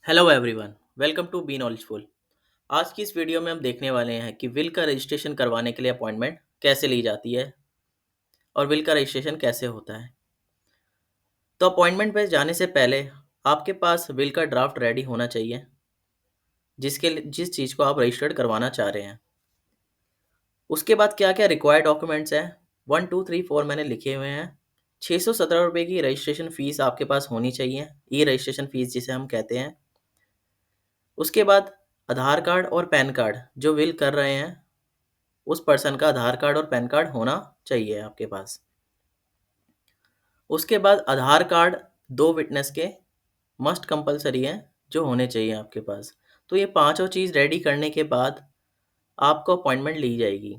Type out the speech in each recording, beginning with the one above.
Hello everyone, welcome to be knowledgeful. आज की इस वीडियो में हम देखने वाले हैं कि विल का रजिस्ट्रेशन करवाने के लिए अपॉइंटमेंट कैसे ली जाती है और विल का रजिस्ट्रेशन कैसे होता है। तो अपॉइंटमेंट पे जाने से पहले आपके पास विल का ड्राफ्ट रेडी होना चाहिए, जिस चीज़ को आप रजिस्टर्ड करवाना चाह रहे हैं। उसके बाद क्या क्या रिक्वायर्ड डॉक्यूमेंट्स हैं, 1 2 3 4 मैंने लिखे हुए हैं। 617 रुपये की रजिस्ट्रेशन फ़ीस आपके पास होनी चाहिए, ई रजिस्ट्रेशन फ़ीस जिसे हम कहते हैं। उसके बाद आधार कार्ड और पैन कार्ड, जो विल कर रहे हैं उस पर्सन का आधार कार्ड और पैन कार्ड होना चाहिए आपके पास। उसके बाद आधार कार्ड 2 विटनेस के मस्ट कंपल्सरी हैं, जो होने चाहिए आपके पास। तो ये पाँचों चीज़ रेडी करने के बाद आपको अपॉइंटमेंट ली जाएगी।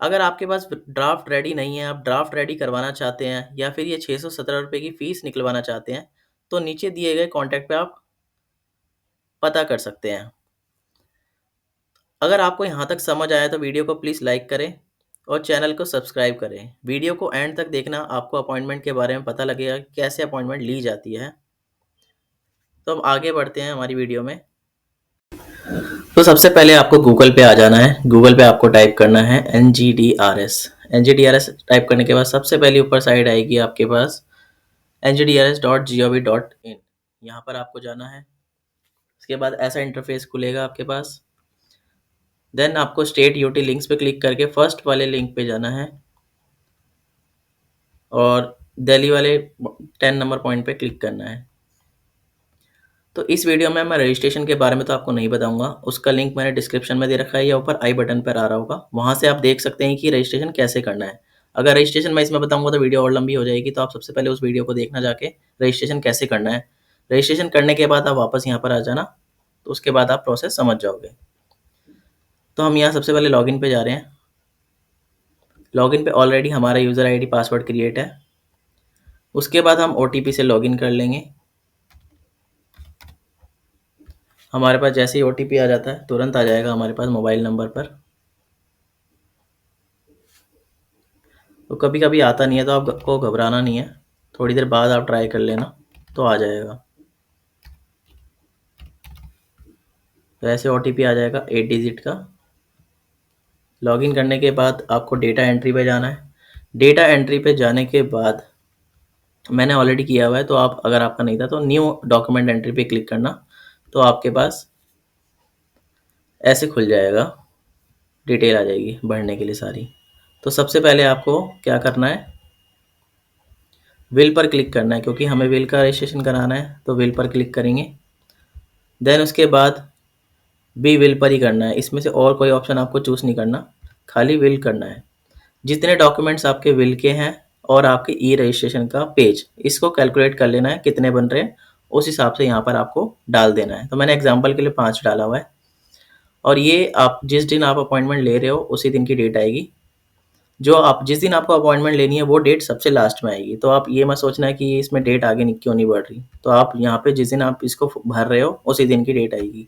अगर आपके पास ड्राफ्ट रेडी नहीं है, आप ड्राफ्ट रेडी करवाना चाहते हैं या फिर ये 617 रुपये की फ़ीस निकलवाना चाहते हैं, तो नीचे दिए गए कॉन्टैक्ट पे आप पता कर सकते हैं। अगर आपको यहाँ तक समझ आया तो वीडियो को प्लीज़ लाइक करें और चैनल को सब्सक्राइब करें। वीडियो को एंड तक देखना, आपको अपॉइंटमेंट के बारे में पता लगेगा कि कैसे अपॉइंटमेंट ली जाती है। तो हम आगे बढ़ते हैं हमारी वीडियो में। तो सबसे पहले आपको गूगल पे आ जाना है। गूगल पे आपको टाइप करना है NGDRS। NGDRS टाइप करने के बाद सबसे पहले ऊपर साइड आएगी आपके पास ngdrs.gov.in। यहाँ पर आपको जाना है। उसके बाद ऐसा इंटरफेस खुलेगा आपके पास। देन आपको स्टेट यूटी लिंक्स पे क्लिक करके फर्स्ट वाले लिंक पे जाना है और दिल्ली वाले 10 नंबर पॉइंट पे क्लिक करना है। तो इस वीडियो में मैं रजिस्ट्रेशन के बारे में तो आपको नहीं बताऊंगा, उसका लिंक मैंने डिस्क्रिप्शन में दे रखा है या ऊपर आई बटन पर आ रहा होगा, वहाँ से आप देख सकते हैं कि रजिस्ट्रेशन कैसे करना है। अगर रजिस्ट्रेशन मैं इसमें बताऊंगा तो वीडियो और लंबी हो जाएगी, तो आप सबसे पहले उस वीडियो को देखना जाके रजिस्ट्रेशन कैसे करना है। रजिस्ट्रेशन करने के बाद आप वापस यहाँ पर आ जाना, तो उसके बाद आप प्रोसेस समझ जाओगे। तो हम यहाँ सबसे पहले लॉगिन पे जा रहे हैं। लॉगिन पे ऑलरेडी हमारा यूज़र आईडी पासवर्ड क्रिएट है। उसके बाद हम OTP से लॉगिन कर लेंगे। हमारे पास जैसे ही OTP आ जाता है तुरंत आ जाएगा हमारे पास मोबाइल नंबर पर। तो कभी कभी आता नहीं है तो आपको घबराना नहीं है, थोड़ी देर बाद आप ट्राई कर लेना तो आ जाएगा। तो ऐसे OTP आ जाएगा 8 डिजिट का। लॉगिन करने के बाद आपको डेटा एंट्री पे जाना है। डेटा एंट्री पे जाने के बाद मैंने ऑलरेडी किया हुआ है, तो आप अगर आपका नहीं था तो न्यू डॉक्यूमेंट एंट्री पे क्लिक करना, तो आपके पास ऐसे खुल जाएगा, डिटेल आ जाएगी भरने के लिए सारी। तो सबसे पहले आपको क्या करना है, विल पर क्लिक करना है, क्योंकि हमें विल का रजिस्ट्रेशन कराना है तो विल पर क्लिक करेंगे। देन उसके बाद बी विल पर ही करना है, इसमें से और कोई ऑप्शन आपको चूज़ नहीं करना, खाली विल करना है। जितने डॉक्यूमेंट्स आपके विल के हैं और आपके ई रजिस्ट्रेशन का पेज, इसको कैलकुलेट कर लेना है कितने बन रहे हैं, उस हिसाब से यहाँ पर आपको डाल देना है। तो मैंने एग्जांपल के लिए 5 डाला हुआ है। और ये आप जिस दिन आप अपॉइंटमेंट ले रहे हो उसी दिन की डेट आएगी। जो आप जिस दिन आपको अपॉइंटमेंट लेनी है वो डेट सबसे लास्ट में आएगी। तो आप ये मत सोचना है कि इसमें डेट आगे नहीं क्यों नहीं बढ़ रही। तो आप यहाँ पे जिस दिन आप इसको भर रहे हो उसी दिन की डेट आएगी।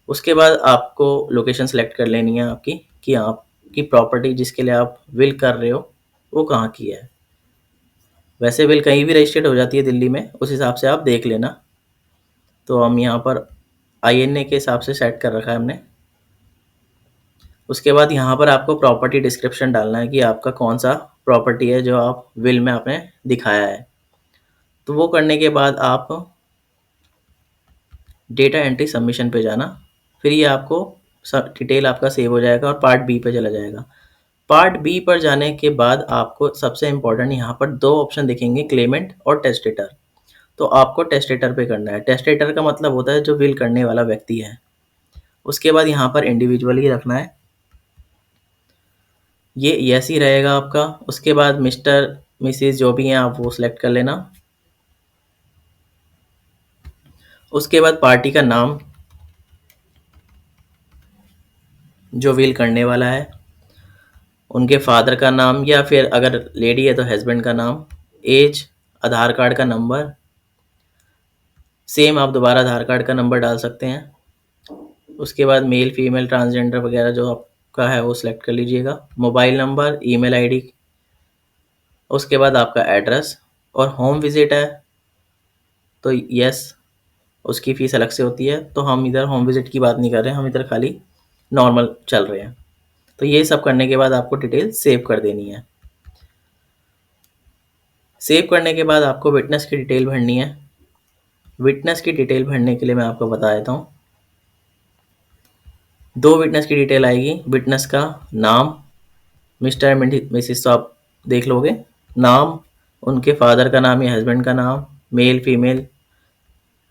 उसके बाद आपको लोकेशन सेलेक्ट कर लेनी है आपकी, कि आपकी प्रॉपर्टी जिसके लिए आप विल कर रहे हो वो कहाँ की है। वैसे विल कहीं भी रजिस्टर्ड हो जाती है दिल्ली में, उस हिसाब से आप देख लेना। तो हम यहाँ पर INA के हिसाब से सेट कर रखा है हमने। उसके बाद यहाँ पर आपको प्रॉपर्टी डिस्क्रिप्शन डालना है कि आपका कौन सा प्रॉपर्टी है जो आप विल में आपने दिखाया है। तो वो करने के बाद आप डेटा एंट्री सबमिशन पे जाना, फिर ये आपको सब डिटेल आपका सेव हो जाएगा और पार्ट बी पे चला जाएगा। पार्ट बी पर जाने के बाद आपको सबसे इम्पोर्टेंट यहाँ पर 2 ऑप्शन दिखेंगे, क्लेमेंट और टेस्टेटर। तो आपको टेस्टेटर पे करना है। टेस्टेटर का मतलब होता है जो विल करने वाला व्यक्ति है। उसके बाद यहाँ पर इंडिविजुअल ही रखना है, ये यस ही रहेगा आपका। उसके बाद मिस्टर मिसिस जो भी हैं आप वो सिलेक्ट कर लेना। उसके बाद पार्टी का नाम जो विल करने वाला है, उनके फादर का नाम या फिर अगर लेडी है तो हस्बैंड का नाम, एज, आधार कार्ड का नंबर, सेम आप दोबारा आधार कार्ड का नंबर डाल सकते हैं। उसके बाद मेल फीमेल ट्रांसजेंडर वगैरह जो आपका है वो सिलेक्ट कर लीजिएगा, मोबाइल नंबर, ईमेल आईडी। उसके बाद आपका एड्रेस, और होम विजिट है तो यस, उसकी फ़ीस अलग से होती है। तो हम इधर होम विज़िट की बात नहीं कर रहे हैं, हम इधर खाली नॉर्मल चल रहे हैं। तो ये सब करने के बाद आपको डिटेल सेव कर देनी है। सेव करने के बाद आपको विटनेस की डिटेल भरनी है। विटनेस की डिटेल भरने के लिए मैं आपको बता देता हूँ। 2 विटनेस की डिटेल आएगी। विटनेस का नाम, मिस्टर एंड मिसेस तो आप देख लोगे। नाम, उनके फादर का नाम या हस्बैंड का नाम, मेल फीमेल,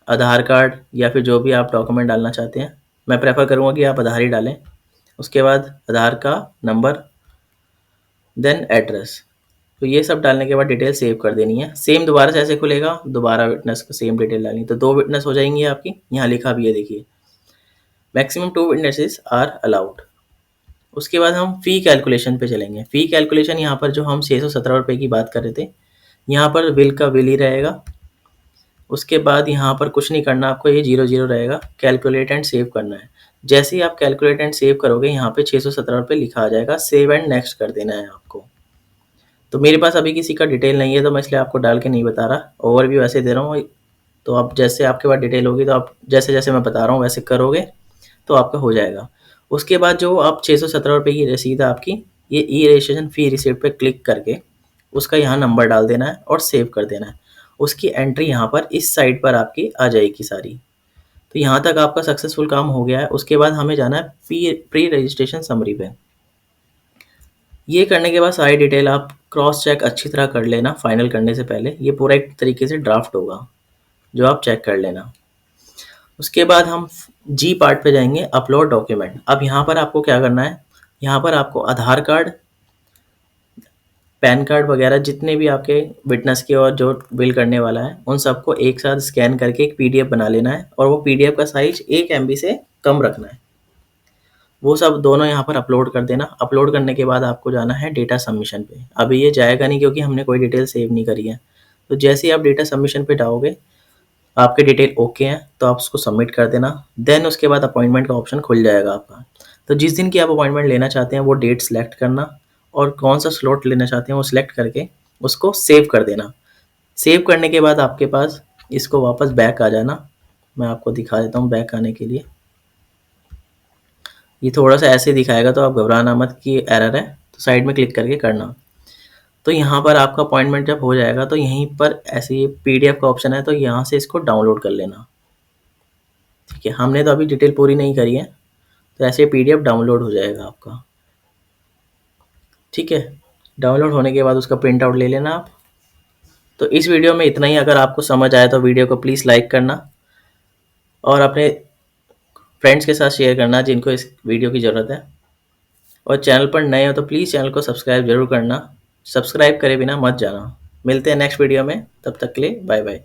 आधार कार्ड या फिर जो भी आप डॉक्यूमेंट डालना चाहते हैं। मैं प्रेफर करूँगा कि आप आधार ही डालें। उसके बाद आधार का नंबर, देन एड्रेस। तो ये सब डालने के बाद डिटेल सेव कर देनी है। सेम दोबारा से ऐसे खुलेगा, दोबारा विटनेस को सेम डिटेल डालनी। तो 2 विटनेस हो जाएंगी आपकी। यहाँ लिखा भी है देखिए, मैक्सिमम 2 विटनेसेस आर अलाउड। उसके बाद हम फ़ी कैलकुलेशन पे चलेंगे। फ़ी कैलकुलेशन यहाँ पर जो हम 617 रुपये की बात कर रहे थे, यहाँ पर विल का विल ही रहेगा। उसके बाद यहाँ पर कुछ नहीं करना आपको, ये 0 रहेगा। कैलकुलेट एंड सेव करना है। जैसे ही आप कैलकुलेट एंड सेव करोगे, यहाँ पे 617 रुपये लिखा आ जाएगा। सेव एंड नेक्स्ट कर देना है आपको। तो मेरे पास अभी किसी का डिटेल नहीं है, तो मैं इसलिए आपको डाल के नहीं बता रहा, ओवरव्यू ऐसे दे रहा हूँ। तो आप जैसे आपके पास डिटेल होगी, तो आप जैसे जैसे मैं बता रहा हूँ वैसे करोगे तो आपका हो जाएगा। उसके बाद जो आप 617 रुपये की रसीद है आपकी, ये ई रजिस्ट्रेशन फ़ी रिसिप्ट पे क्लिक करके उसका यहाँ नंबर डाल देना है और सेव कर देना है। उसकी एंट्री यहाँ पर इस साइड पर आपकी आ जाएगी सारी। तो यहाँ तक आपका सक्सेसफुल काम हो गया है। उसके बाद हमें जाना है प्री रजिस्ट्रेशन समरी पे। ये करने के बाद सारी डिटेल आप क्रॉस चेक अच्छी तरह कर लेना फाइनल करने से पहले। ये पूरा एक तरीके से ड्राफ्ट होगा जो आप चेक कर लेना। उसके बाद हम जी पार्ट पे जाएंगे, अपलोड डॉक्यूमेंट। अब यहाँ पर आपको क्या करना है, यहाँ पर आपको आधार कार्ड, पैन कार्ड वगैरह जितने भी आपके विटनेस के और जो बिल करने वाला है, उन सबको एक साथ स्कैन करके एक पीडीएफ बना लेना है। और वो पीडीएफ का साइज 1 MB से कम रखना है। वो सब दोनों यहाँ पर अपलोड कर देना। अपलोड करने के बाद आपको जाना है डेटा सबमिशन पे। अभी ये जाएगा नहीं क्योंकि हमने कोई डिटेल सेव नहीं करी है। तो जैसे ही आप डेटा सबमिशन पे जाओगे, आपके डिटेल ओके हैं तो आप उसको सबमिट कर देना। देन उसके बाद अपॉइंटमेंट का ऑप्शन खुल जाएगा आपका। तो जिस दिन की आप अपॉइंटमेंट लेना चाहते हैं वो डेट सेलेक्ट करना, और कौन सा स्लॉट लेना चाहते हैं वो सिलेक्ट करके उसको सेव कर देना। सेव करने के बाद आपके पास इसको वापस बैक आ जाना। मैं आपको दिखा देता हूँ बैक आने के लिए। ये थोड़ा सा ऐसे दिखाएगा तो आप घबराना मत कि एरर है, तो साइड में क्लिक करके करना। तो यहाँ पर आपका अपॉइंटमेंट जब हो जाएगा तो यहीं पर ऐसे ये पीडीएफ का ऑप्शन है, तो यहाँ से इसको डाउनलोड कर लेना। ठीक है, हमने तो अभी डिटेल पूरी नहीं करी है, तो ऐसे पीडीएफ डाउनलोड हो जाएगा आपका। ठीक है, डाउनलोड होने के बाद उसका प्रिंट आउट ले लेना आप। तो इस वीडियो में इतना ही। अगर आपको समझ आया तो वीडियो को प्लीज़ लाइक करना और अपने फ्रेंड्स के साथ शेयर करना जिनको इस वीडियो की ज़रूरत है। और चैनल पर नए हो तो प्लीज़ चैनल को सब्सक्राइब ज़रूर करना। सब्सक्राइब करे बिना मत जाना। मिलते हैं नेक्स्ट वीडियो में, तब तक के लिए बाय बाय।